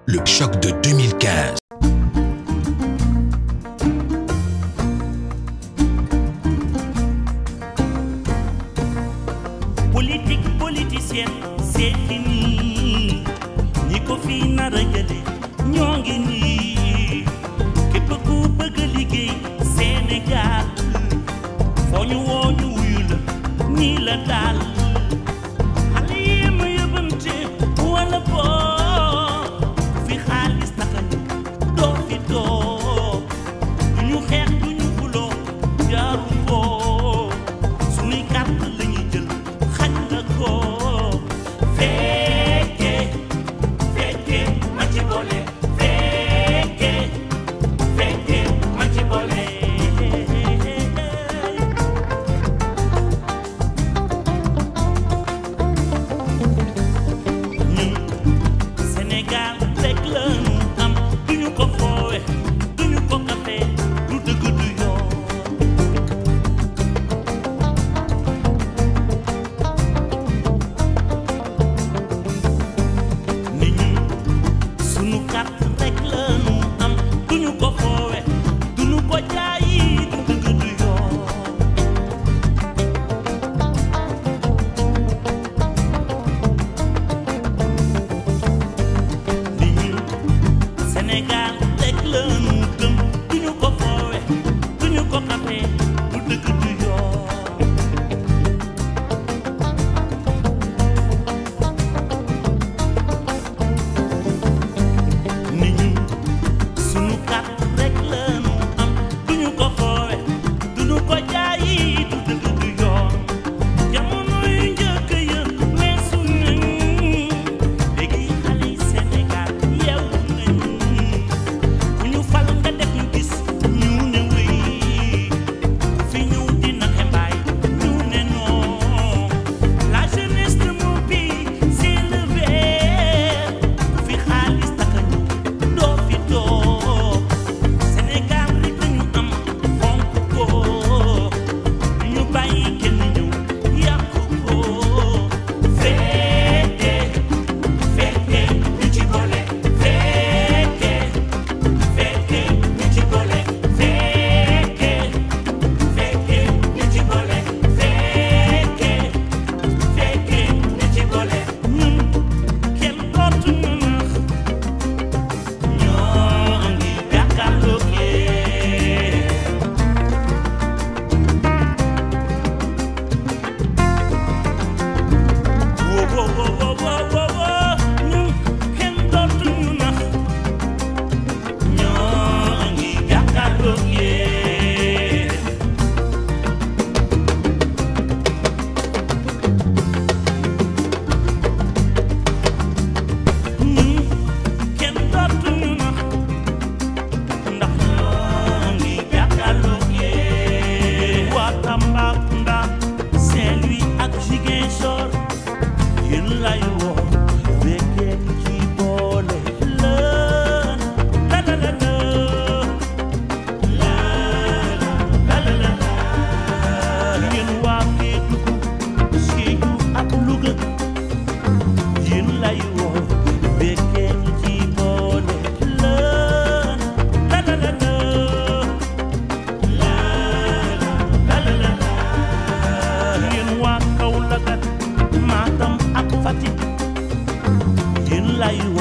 Le choc de 2015. Politique politicienne, c'est fini. Ñi ko fi nar a jële ñoo ngi nii. Képp ku bëgg liggéey Sénégal foo ñu woo ñu wuyu la nii la daal. Xale yi ma yëbante wala boo fi xaalis naka ñu doo fi toog. Du ñu xeex du ñu xuloo jaaru ko suñuy carte la ñuy jël xañ na ko. Fekke fekke ma ci bole. Fekke fekke ma ci bole. Ñun Sénégal rek la ñu am duñu ko foowe duñu ko kafe du dëgg du yoon. Ni ñun sunu carte rek la ñu am duñu ko foowe duñu ko jaayi du dëgg du yoon. Ni ñun Sénégal rek la ñu gëm duñu ko foowe duñu ko kafe du dëgg du yoon. Ni ñun sunu carte rek la ñu am duñu ko foowe duñu ko jaayi du dëgg du yoon. Jamono yu njëkk ya weesu nañ léegi xale yi Sénégal yeewu nañ. Bu ñu fal nga def ñu gis ñu ne wéy ku fi ñëw dina xembaay ñu ne non. La jeunesse de mon pays s'est levée ku fi xaalis taka ñu doo fi toog. Sénégal rek lañu am fonk ko du ñu bàyyi kenn ñëw yàq ko. Fekke fekke ñu ci bole. Fekke fekke ñu ci bole. Fekke fekke ñu ci bole. Fekke fekke ñu ci bole. Ñun kenn dootuñu nax ñoo ngi jàkkaarloog yéen. Wo wo wo wo wo wo wo ñun kenn dootuñu nax ñoo ngi jàkkaarloog yéen. Ñun kenn dootuñu nax ndax ñoo ngi jàkkaarloog yéen. Waa Tambacounda Saint-Louis ak Ziguinchor yéen lay woo fekke ci boole la la la la la la la la la. Yéen waa Kédougou Sédhiou ak Louga yéen lay woo fekke ci boole la la la la la la la la la. Yéen waa Kaolack ak Matam ak Fatick yéen lay woo